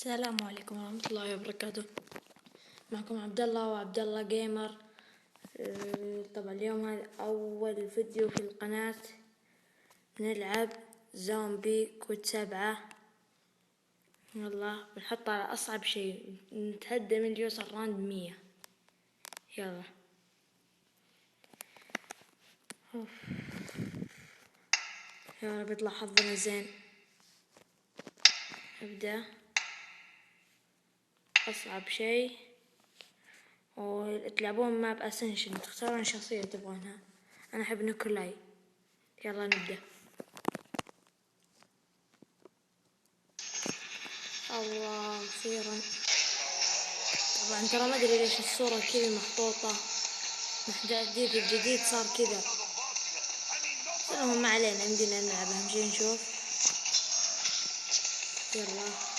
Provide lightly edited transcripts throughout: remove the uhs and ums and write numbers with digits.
السلام عليكم ورحمة الله وبركاته. معكم عبد الله وعبد الله جيمر. طبعا اليوم هذا أول فيديو في القناة. نلعب زومبي كود 7. يلا بنحط على أصعب شيء، نتحدى من اللي يوصل راند 100. يلا يا رب يطلع حظنا زين. ابدأ أصعب شيء، وتلعبون ماب اسنشن، تختارون شخصية تبغونها. أنا أحب نيكولاي. يلا نبدأ. الله أخيرا. طبعا ترى ما أدري ليش الصورة كذا محطوطة، محدث الجديد صار كذا. المهم ما علينا، يمدينا نلعب، أهم شي نشوف. يلا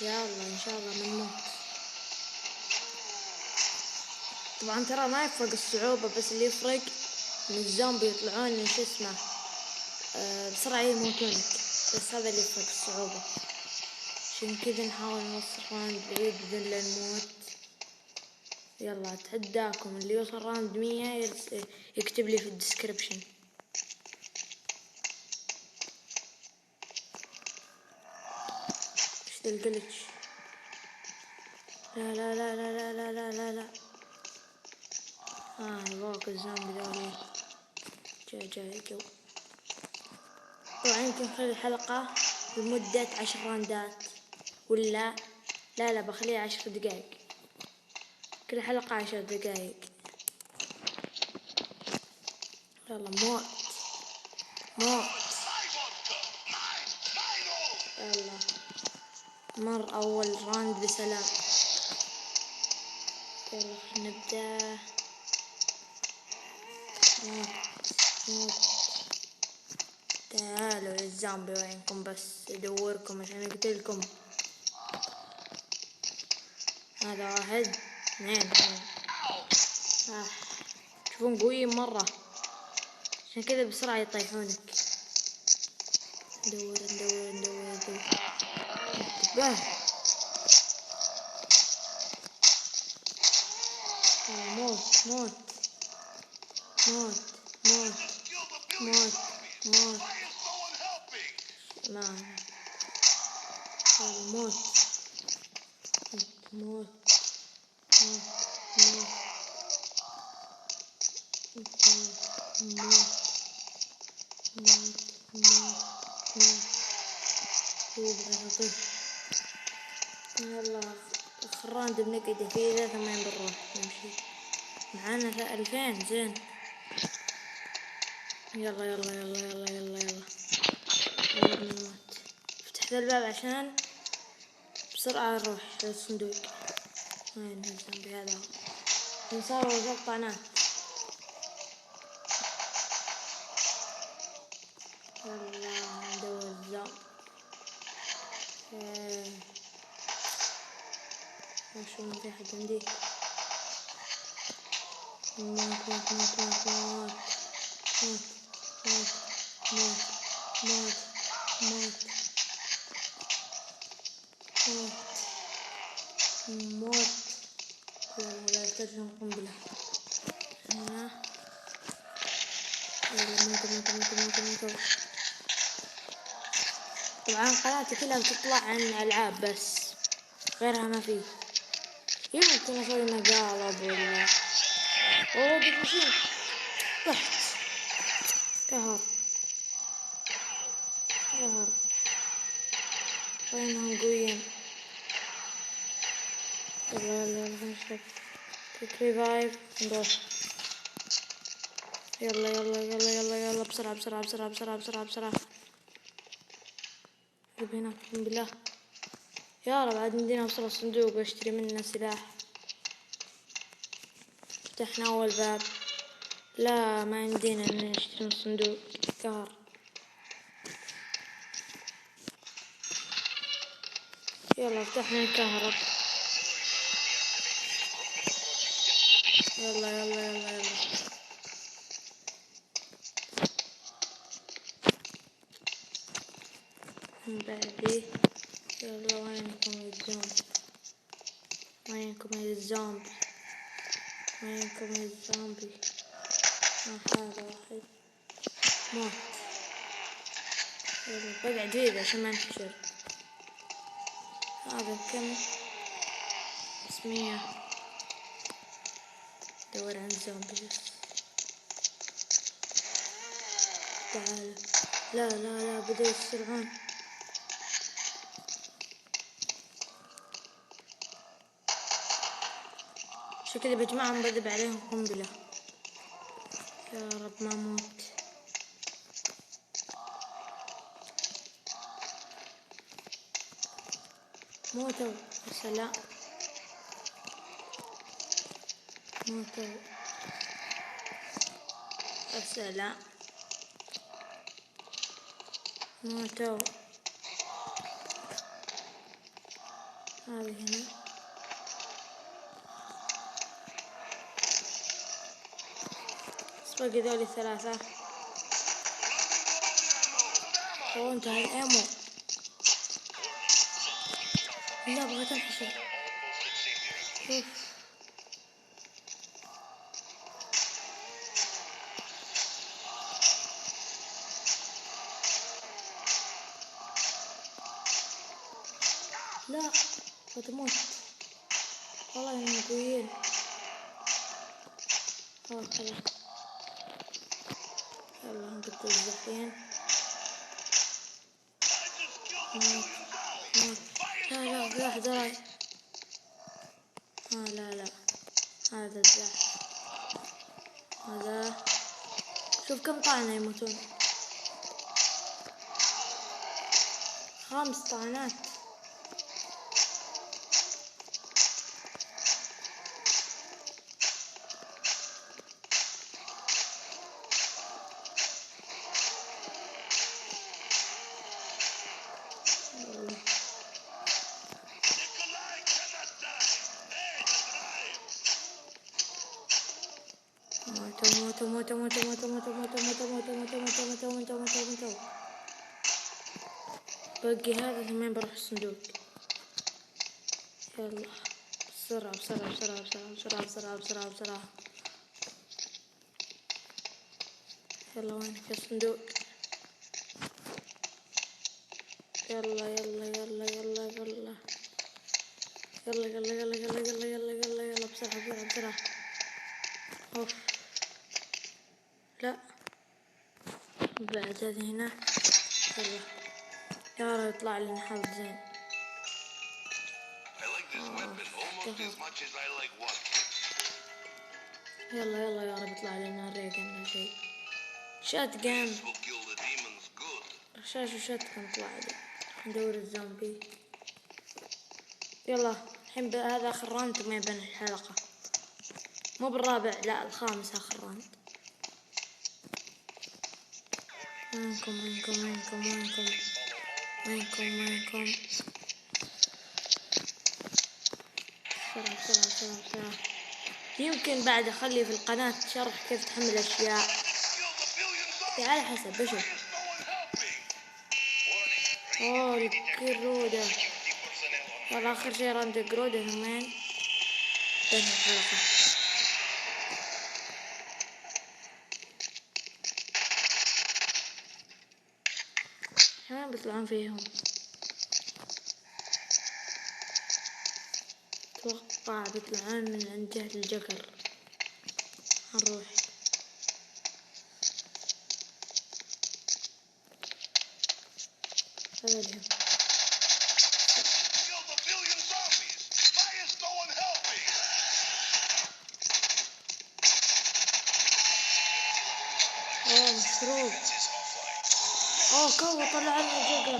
إن شاء الله نموت. طبعا ترى ما يفرق الصعوبة، بس اللي يفرق إن الزومبي يطلعون شو اسمه بسرعة يموتونك، بس هذا اللي يفرق الصعوبة. عشان كذا نحاول نوصل راوند بعيد بدون لا نموت. يلا أتحداكم اللي يوصل راوند 100 يكتب لي في الديسكريبشن. ايش ذا الجلتش؟ لا لا لا لا لا لا لا لا لا. هذوك الزومبي ذولي. جاي جو. طبعا يمكن نخلي الحلقة لمدة 10 راندات، ولا لا بخليها 10 دقايق. كل حلقة 10 دقايق. يلا موت. يلا مر أول راند بسلام. يلا نبدأ. موت. تعالوا يا الزومبي، وينكم بس ادوركم عشان اقتلكم. هذا واحد، اثنين. تشوفون قويين مرة، عشان كذا بسرعة يطيحونك. ندور انتبه. موت. ما موت. يلا خراند بنقعد فيه 3 ما بنروح نمشي. معانا 2000 زين. يلا نموت. فتحت الباب عشان بسرعة نروح للصندوق. وين الزومبي هذا؟ نصور قطعناه. يلا ندور الزومبي. شو ما في حد عندي. موت. يلا لا ترجم قنبلة. هنا موت. طبعا قناتي كلها بتطلع عن ألعاب بس، غيرها ما فيه. يمكن أسوي مقالب ولا دفشين. طحت. قهر. وينهم قويين. يلا نشرب كيك ريفايف نروح. يلا بسرعة. جيب هنا بسم بالله. يا رب عاد ندينا نوصل الصندوق واشتري منه سلاح. فتحنا أول باب. لا ما يمدينا نشتري من الصندوق. قهر. يلا فتحنا الكهرب. يلا من بعدي. يلا وينكم يا الزومبي؟ وينكم يا الزومبي؟ وينكم يا الزومبي؟ هذا واحد موت. يلا بقعد فيه عشان ما انتشر. هذا كم؟ 500. دور عن زومبي. تعال. لا لا لا بدأوا يسرعون. شكلي بجمعهم بذب عليهم قنبلة. يا رب ما موت. موتوا. يا سلام. موتوا. يا سلام. موتوا. هذه هنا. بس باقي ذولي 3. انتهى الامو. لا بغيت انحشر. اوف. لا بتموت والله انهم قويين. خلاص يلا نقتل الزحفين. موت موت. لا لا في واحد وراي. لا لا هذا الزحف. هذا شوف كم طعنة يموتون. 5 طعنات. موتوا. باقي هذا 8 بروح الصندوق. يلا بسرعة. يلا وينك يا صندوق؟ يلا بسرعة. اوف. لا بعد هذه هنا. يلا يا رب يطلع لنا حظ زين. يلا يا رب يطلع لنا ريجن ولا شيء. شاتجن. رشاش وشاتجن طلع لي. ندور الزومبي. يلا الحين هذا آخر راوند ما بين الحلقة. مو بالرابع لا الخامس آخر راوند. وينكم. بسرعة. يمكن بعد اخلي في القناة شرح كيف تحمل اشياء. على حسب بشوف. القرودة. يلا اخر شي راند القرودة همين بين الحلقة. همين بيطلعون فيهم. اتوقع بيطلعون من عند جهة الجكر. هنروح. هذا الهم. مشروب. كوه طلع لنا جكر.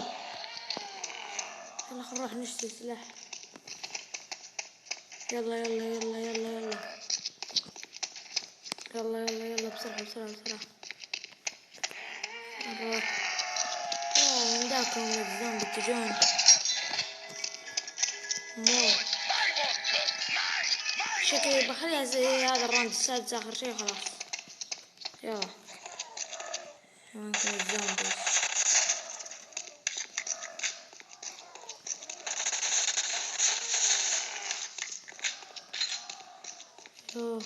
يلا خل نروح نشتري سلاح. يلا بسرعة. نروح. من ذاكم الزومبي تجون. موت. شكلي بخليها زي هذا الراوند السادس آخر شي خلاص. يلا وينكم الزومبي؟ أوه.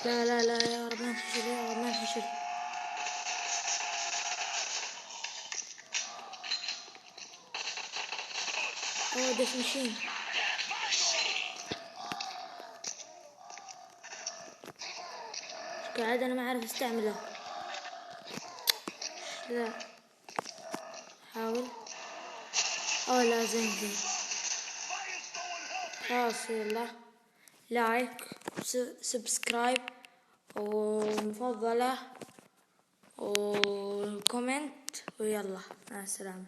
لا لا لا يا رب ما انفشل، يا رب ما انفشل. اوه ديث ماشين. قاعد انا ما اعرف استعمله. لا حاول. اوه لا زين زين. خلاص يلا لايك سبسكرايب ومفضلة وكومنت ويلا مع السلامة.